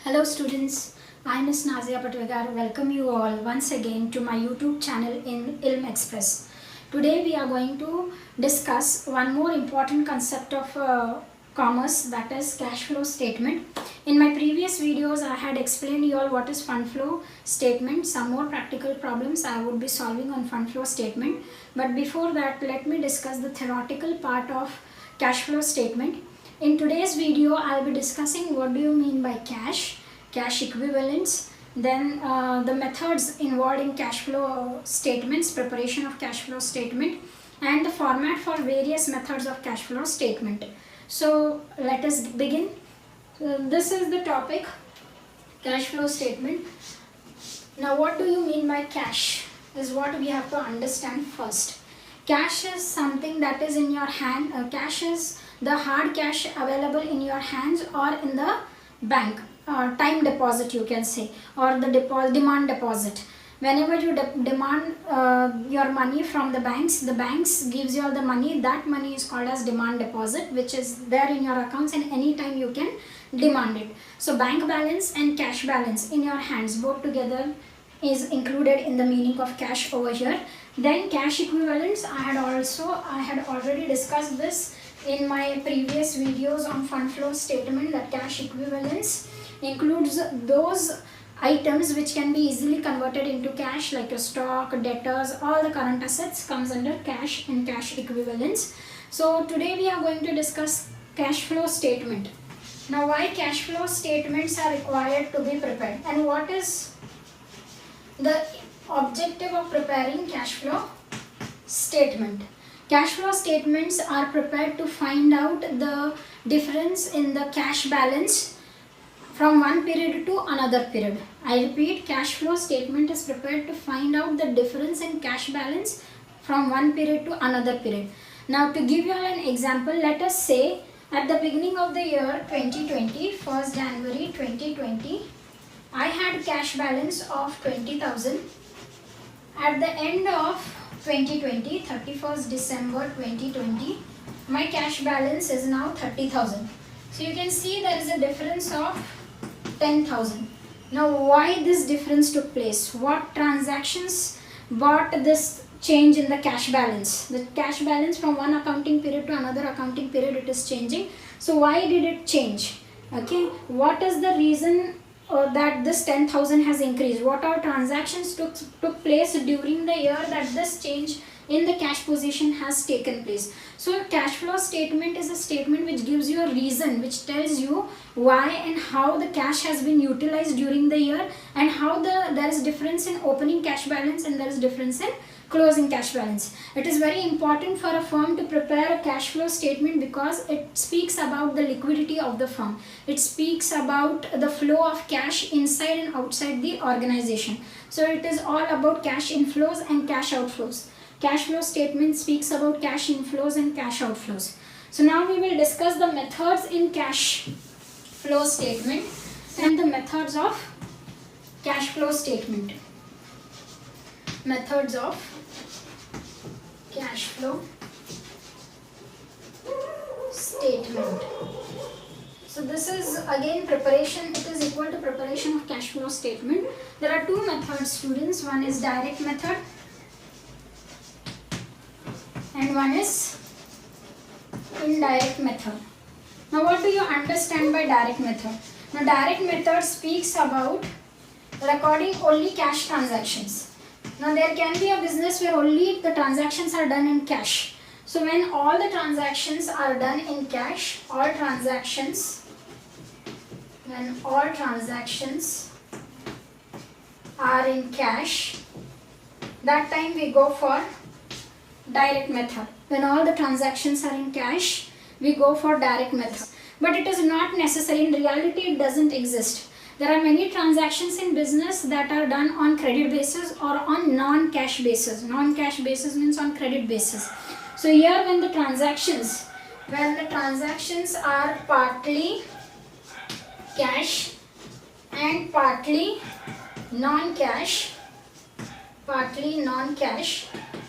Hello students, I am Ms. Nazia Patwegar. Welcome you all once again to my YouTube channel in Ilm Express. Today we are going to discuss one more important concept of commerce, that is cash flow statement. In my previous videos I had explained you all what is fund flow statement. Some more practical problems I would be solving on fund flow statement. But before that, let me discuss the theoretical part of cash flow statement. In today's video, I'll be discussing what do you mean by cash equivalents, then the methods involved in cash flow statements, preparation of cash flow statement, and the format for various methods of cash flow statement. So let us begin. This is the topic, cash flow statement. Now what do you mean by cash is what we have to understand first. Cash is something that is in your hand. Cash is the hard cash available in your hands or in the bank, time deposit you can say, or the demand deposit. Whenever you demand your money from the banks gives you all the money. That money is called as demand deposit, which is there in your accounts and anytime you can demand it. So bank balance and cash balance in your hands both together is included in the meaning of cash over here. Then cash equivalents, I had already discussed this in my previous videos on fund flow statement, that cash equivalents includes those items which can be easily converted into cash, like a stock, debtors, all the current assets comes under cash and cash equivalents. So today we are going to discuss cash flow statement. Now why cash flow statements are required to be prepared and what is the objective of preparing cash flow statement. Cash flow statements are prepared to find out the difference in the cash balance from one period to another period. I repeat, cash flow statement is prepared to find out the difference in cash balance from one period to another period. Now to give you an example, let us say at the beginning of the year 2020, 1st January 2020, I had cash balance of 20,000. At the end of 2020, 31st December 2020, my cash balance is now 30,000. So you can see there is a difference of 10,000. Now why this difference took place? What transactions brought this change in the cash balance? The cash balance from one accounting period to another accounting period, it is changing. So why did it change? Okay, what is the reason that this 10,000 has increased? What are transactions took place during the year that this change in the cash position has taken place? So cash flow statement is a statement which gives you a reason, which tells you why and how the cash has been utilized during the year and how there is difference in opening cash balance and there is difference in closing cash balance. It is very important for a firm to prepare a cash flow statement because it speaks about the liquidity of the firm. It speaks about the flow of cash inside and outside the organization. So it is all about cash inflows and cash outflows. Cash flow statement speaks about cash inflows and cash outflows. So now we will discuss the methods in cash flow statement and the methods of cash flow statement. Methods of cash flow statement. So this is again preparation, it is equal to preparation of cash flow statement. There are two methods, students. One is direct method and one is indirect method. Now what do you understand by direct method? Now direct method speaks about recording only cash transactions. Now there can be a business where only the transactions are done in cash. So when all the transactions are done in cash, when all transactions are in cash, that time we go for direct method. When all the transactions are in cash, we go for direct method. But it is not necessary. In reality, it doesn't exist. There are many transactions in business that are done on credit basis or on non-cash basis. Non-cash basis means on credit basis. So here when the transactions are partly cash and partly non-cash,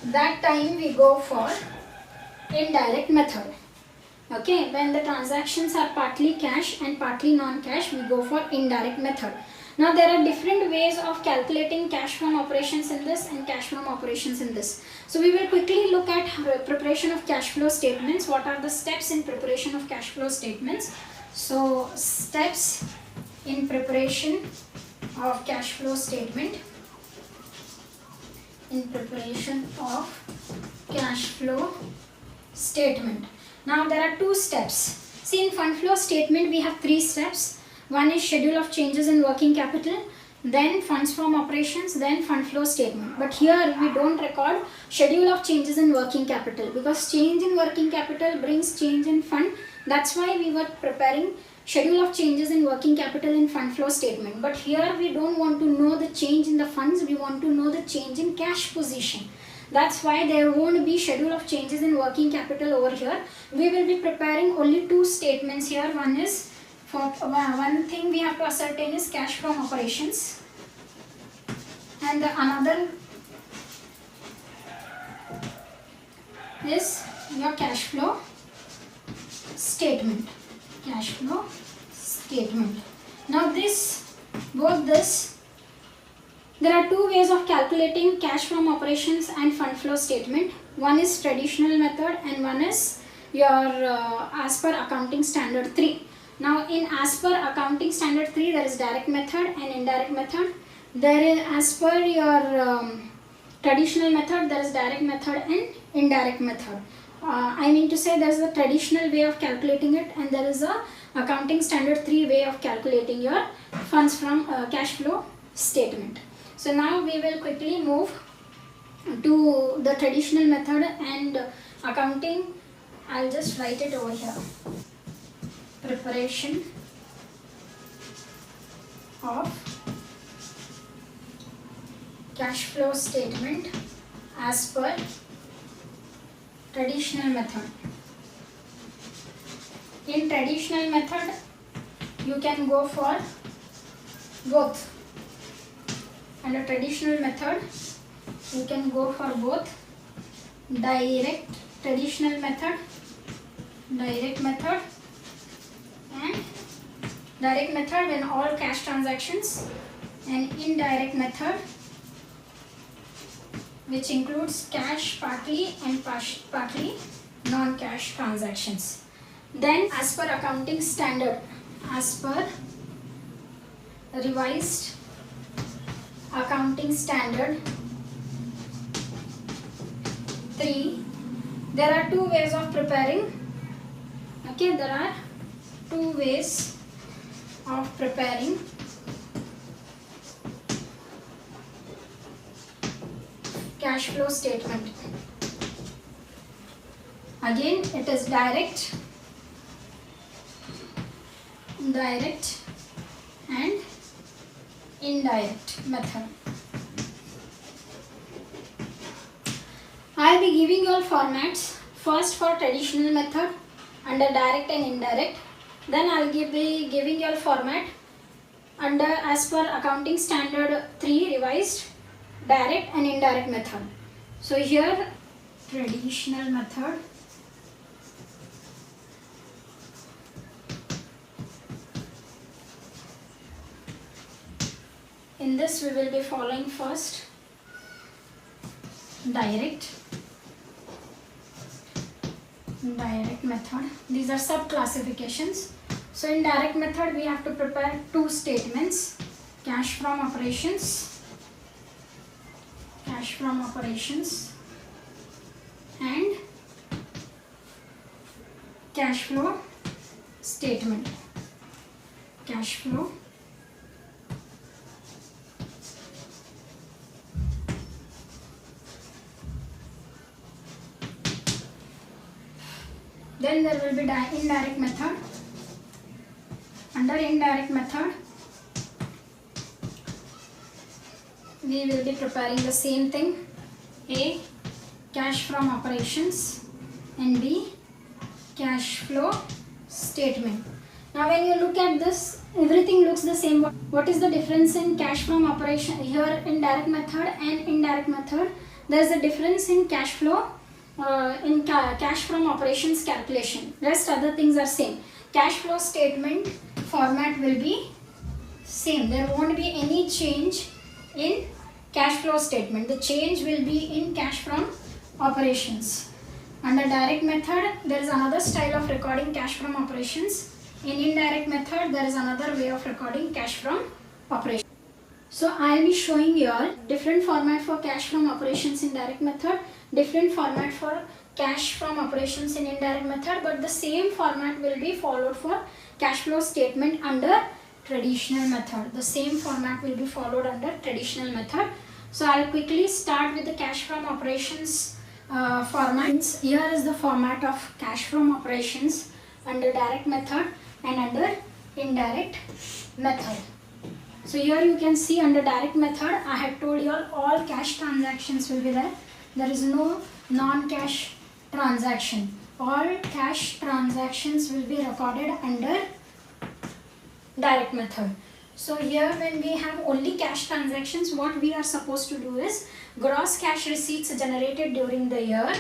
that time we go for indirect method. Okay, when the transactions are partly cash and partly non-cash, we go for indirect method. Now there are different ways of calculating cash from operations in this and cash from operations in this. So we will quickly look at preparation of cash flow statements. What are the steps in preparation of cash flow statements? So steps in preparation of cash flow statement. In preparation of cash flow statement. Now there are 2 steps. See, in fund flow statement we have 3 steps. One is schedule of changes in working capital, then funds from operations, then fund flow statement. But here we don't record schedule of changes in working capital because change in working capital brings change in fund. That's why we were preparing schedule of changes in working capital in fund flow statement. But here we don't want to know the change in the funds, we want to know the change in cash position. That's why there won't be schedule of changes in working capital over here. We will be preparing only 2 statements here. One is for one thing we have to ascertain is cash from operations, and the another is your cash flow statement. Cash flow statement. Now there are 2 ways of calculating cash from operations and fund flow statement. One is traditional method and one is your as per accounting standard 3. Now in as per accounting standard 3 there is direct method and indirect method. There is as per your traditional method there is direct method and indirect method. I mean to say there is a traditional way of calculating it and there is a accounting standard 3 way of calculating your funds from cash flow statement. So now we will quickly move to the traditional method and accounting. I'll just write it over here. Preparation of cash flow statement as per traditional method. In traditional method you can go for both. Under traditional method you can go for both direct method and direct method when all cash transactions, and indirect method which includes cash partly and partly non-cash transactions. Then as per accounting standard, as per revised accounting standard 3, there are 2 ways of preparing. Okay, there are 2 ways of preparing cash flow statement. Again it is direct and indirect method. I will be giving you all formats. First for traditional method under direct and indirect. Then I will be giving you all format under as per accounting standard 3 revised direct and indirect method. So here traditional method, in this we will be following first direct method. These are sub classifications. So in direct method we have to prepare 2 statements, cash from operations and cash flow statement. Cash flow then there will be indirect method. Under indirect method we will be preparing the same thing, A, cash from operations, and B, cash flow statement. Now when you look at this, everything looks the same. What is the difference in cash from operation here in direct method and indirect method? There is a difference in cash flow in cash from operations calculation. Rest other things are same. Cash flow statement format will be same. There won't be any change in cash flow statement. The change will be in cash from operations. Under direct method, there is another style of recording cash from operations. In indirect method, there is another way of recording cash from operations. So I will be showing you all different format for cash from operations in direct method, different format for cash from operations in indirect method, but the same format will be followed for cash flow statement under traditional method. The same format will be followed under traditional method. So I'll quickly start with the cash from operations formats. Here is the format of cash from operations under direct method and under indirect method. So here you can see under direct method, I have told you all cash transactions will be there. There is no non-cash transaction. All cash transactions will be recorded under direct method. So here when we have only cash transactions, what we are supposed to do is gross cash receipts generated during the year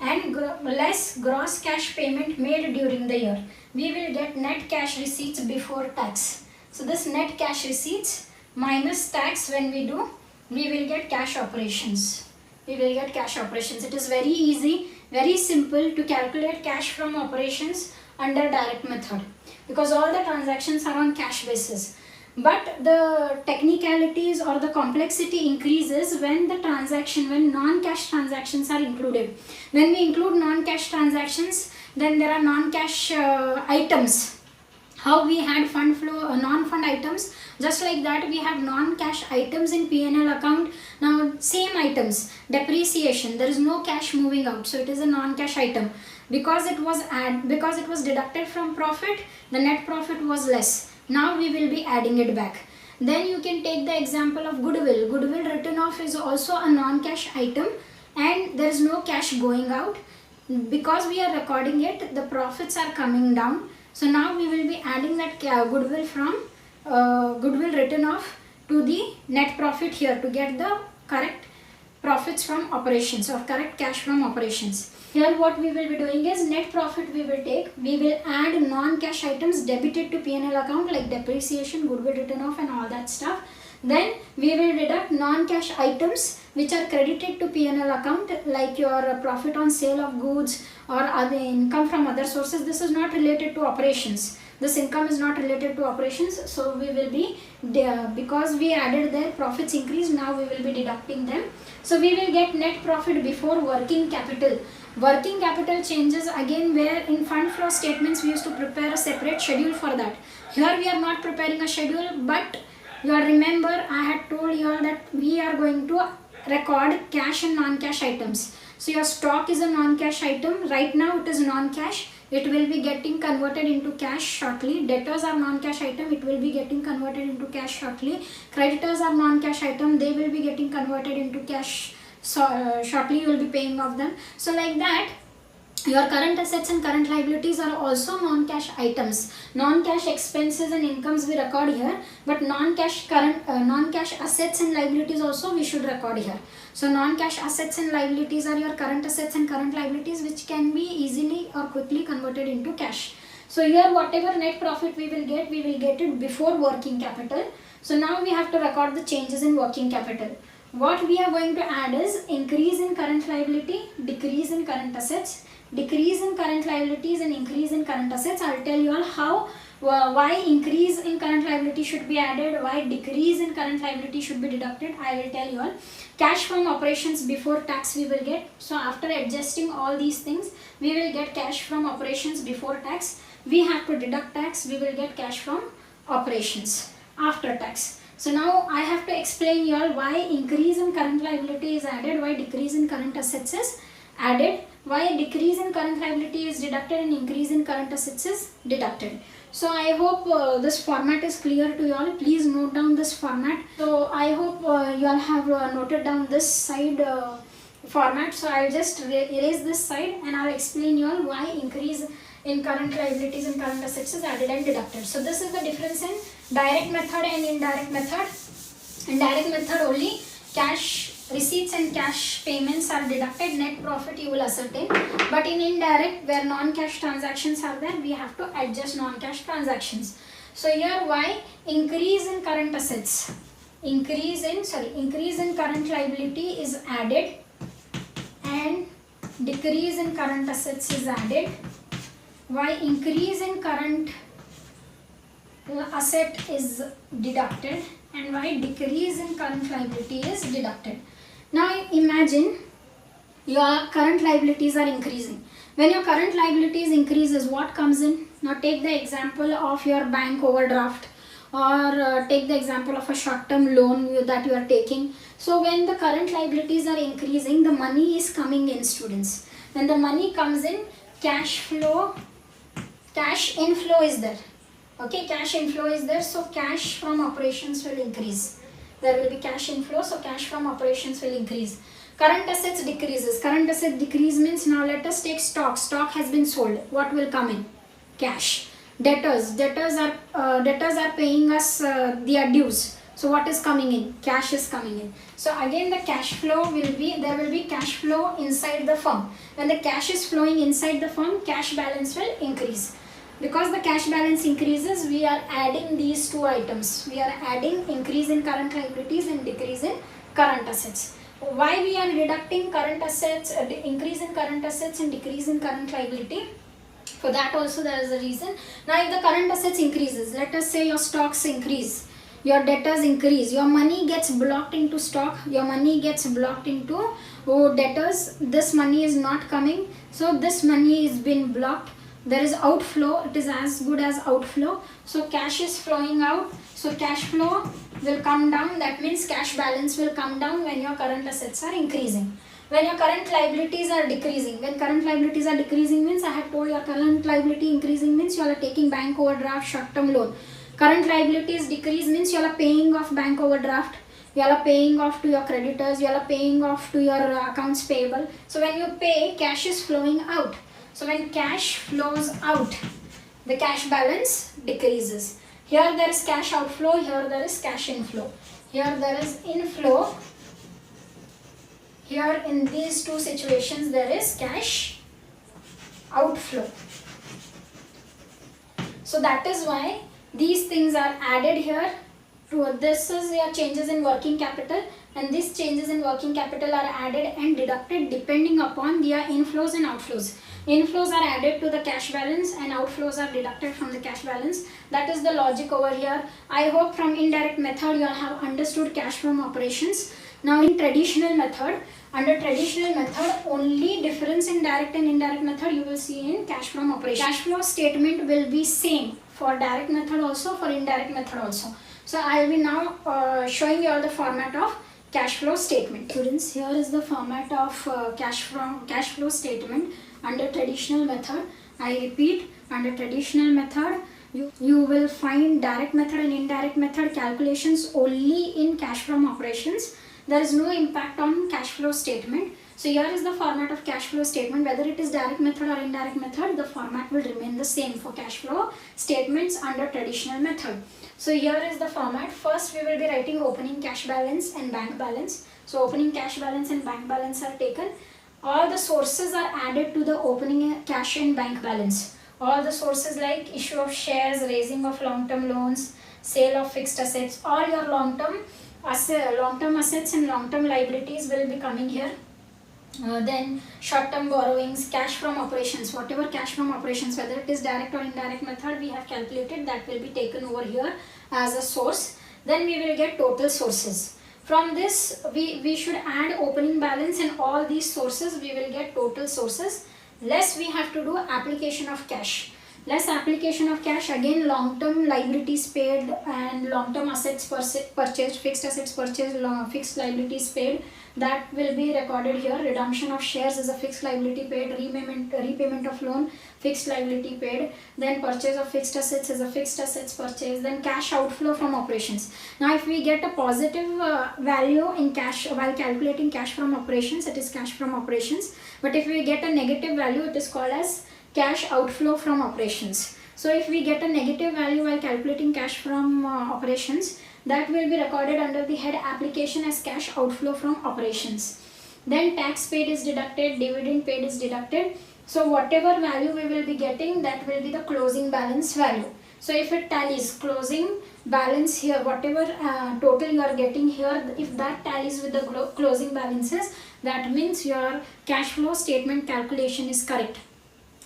and less gross cash payment made during the year. We will get net cash receipts before tax. So this net cash receipts minus tax when we do, we will get cash operations. We will get cash operations. It is very easy, very simple to calculate cash from operations under direct method because all the transactions are on cash basis. But the technicalities or the complexity increases when the transaction, when non-cash transactions are included. When we include non-cash transactions, then there are non-cash items. How we had fund flow, non-fund items, just like that we have non-cash items in P&L account. Now same items, depreciation, there is no cash moving out, so it is a non-cash item. Because it was deducted from profit, the net profit was less. Now we will be adding it back. Then you can take the example of goodwill. Goodwill written off is also a non-cash item and there is no cash going out. Because we are recording it, the profits are coming down. So now we will be adding that goodwill from goodwill written off to the net profit here to get the correct profits from operations or correct cash from operations. Here what we will be doing is net profit we will take. We will add non-cash items debited to P&L account like depreciation, goodwill written off and all that stuff. Then we will deduct non-cash items which are credited to P&L account like your profit on sale of goods or other income from other sources. This is not related to operations. This income is not related to operations. So we will be, because we added their profits increase, now we will be deducting them. So we will get net profit before working capital. Working capital changes again where in fund flow statements we used to prepare a separate schedule for that. Here we are not preparing a schedule, but you remember I had told you all that we are going to record cash and non-cash items. So your stock is a non-cash item. Right now it is non-cash. It will be getting converted into cash shortly. Debtors are non-cash item. It will be getting converted into cash shortly. Creditors are non-cash item. They will be getting converted into cash shortly. You will be paying off them. So like that, your current assets and current liabilities are also non-cash items. Non-cash expenses and incomes we record here, but non-cash assets and liabilities also we should record here. So non-cash assets and liabilities are your current assets and current liabilities which can be easily or quickly converted into cash. So here whatever net profit we will get it before working capital. So now we have to record the changes in working capital. What we are going to add is increase in current liability, decrease in current assets, decrease in current liabilities and increase in current assets. I will tell you all how, why increase in current liability should be added, why decrease in current liability should be deducted. I will tell you all. Cash from operations before tax we will get. So after adjusting all these things, we will get cash from operations before tax. We have to deduct tax, we will get cash from operations after tax. So now I have to explain you all why increase in current liability is added, why decrease in current assets is added, why decrease in current liability is deducted and increase in current assets is deducted. So I hope this format is clear to you all. Please note down this format. So I hope you all have noted down this side format. So I will just erase this side and I will explain you all why increase in current liabilities and current assets is added and deducted. So this is the difference in direct method and indirect method. In direct method only cash receipts and cash payments are deducted, net profit you will ascertain. But in indirect, where non-cash transactions are there, we have to adjust non-cash transactions. So here why? Increase in current assets, increase in current liability is added and decrease in current assets is added. Why? Increase in current asset is deducted and why decrease in current liability is deducted. Now imagine your current liabilities are increasing. When your current liabilities increases, what comes in? Now take the example of your bank overdraft, or take the example of a short-term loan that you are taking. So when the current liabilities are increasing, the money is coming in, students. When the money comes in, cash inflow is there. Okay, cash inflow is there, so cash from operations will increase. There will be cash inflow, so cash from operations will increase. Current assets decreases. Current asset decrease means, now let us take stock. Stock has been sold. What will come in? Cash. Debtors are paying us their dues. So what is coming in? Cash is coming in. So again the cash flow will be, there will be cash flow inside the firm. When the cash is flowing inside the firm, cash balance will increase. Because the cash balance increases, we are adding these two items. We are adding increase in current liabilities and decrease in current assets. Why we are deducting current assets, increase in current assets and decrease in current liability? For that also there is a reason. Now if the current assets increases, let us say your stocks increase, your debtors increase, your money gets blocked into stock, your money gets blocked into debtors, this money is not coming, so this money is been blocked. There is outflow, it is as good as outflow, so cash is flowing out, so cash flow will come down. That means cash balance will come down when your current assets are increasing. When your current liabilities are decreasing, when current liabilities are decreasing means, I have told your current liability increasing means you are taking bank overdraft, short-term loan. Current liabilities decrease means you are paying off bank overdraft, you are paying off to your creditors, you are paying off to your accounts payable. So when you pay, cash is flowing out. So when cash flows out, the cash balance decreases. Here there is cash outflow, here there is cash inflow. Here there is inflow. Here in these two situations there is cash outflow. So that is why these things are added here. This is your changes in working capital, and these changes in working capital are added and deducted depending upon their inflows and outflows. Inflows are added to the cash balance and outflows are deducted from the cash balance. That is the logic over here. I hope from indirect method you all have understood cash from operations. Now in traditional method, under traditional method, only difference in direct and indirect method you will see in cash from operations. Cash flow statement will be same for direct method also, for indirect method also. So I will be now showing you all the format of cash flow statement. Students, here is the format of cash flow statement under traditional method. I repeat, under traditional method you will find direct method and indirect method calculations only in cash from operations. There is no impact on cash flow statement. So here is the format of cash flow statement. Whether it is direct method or indirect method, the format will remain the same for cash flow statements under traditional method. So here is the format. First we will be writing opening cash balance and bank balance. So opening cash balance and bank balance are taken. All the sources are added to the opening cash and bank balance. All the sources like issue of shares, raising of long-term loans, sale of fixed assets, all your long-term assets and long-term liabilities will be coming here. Then short-term borrowings, cash from operations, whatever cash from operations, whether it is direct or indirect method we have calculated, that will be taken over here as a source. Then we will get total sources. From this we should add opening balance and all these sources, we will get total sources. Less we have to do application of cash. Less application of cash, again long-term liabilities paid and long-term assets purchased, fixed assets purchased, fixed liabilities paid, that will be recorded here. Redemption of shares is a fixed liability paid, repayment of loan, fixed liability paid, then purchase of fixed assets is a fixed assets purchase, then cash outflow from operations. Now if we get a positive value in cash while calculating cash from operations, it is cash from operations, but if we get a negative value, it is called as cash outflow from operations. So if we get a negative value while calculating cash from operations, that will be recorded under the head application as cash outflow from operations. Then tax paid is deducted, dividend paid is deducted. So whatever value we will be getting, that will be the closing balance value. So if it tallies closing balance here, whatever total you are getting here, if that tallies with the closing balances, that means your cash flow statement calculation is correct.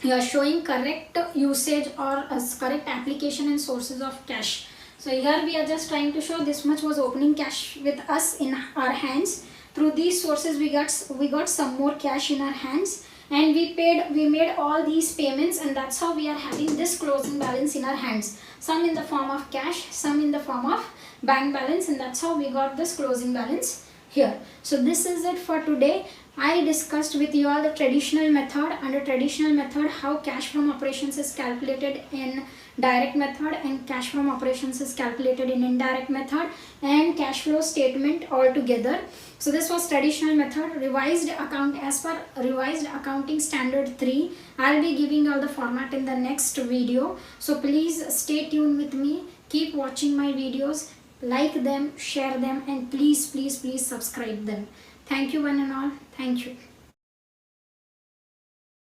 You are showing correct usage or correct application and sources of cash. So here we are just trying to show this much was opening cash with us in our hands. Through these sources we got some more cash in our hands, and we made all these payments, and that's how we are having this closing balance in our hands. Some in the form of cash, some in the form of bank balance, and that's how we got this closing balance here. So this is it for today. I discussed with you all the traditional method. Under traditional method, how cash from operations is calculated in direct method, and cash from operations is calculated in indirect method, and cash flow statement all together. So this was traditional method. Revised account, as per revised accounting standard 3, I'll be giving all the format in the next video. So please stay tuned with me. Keep watching my videos, like them, share them, and please subscribe them. Thank you one and all. Thank you.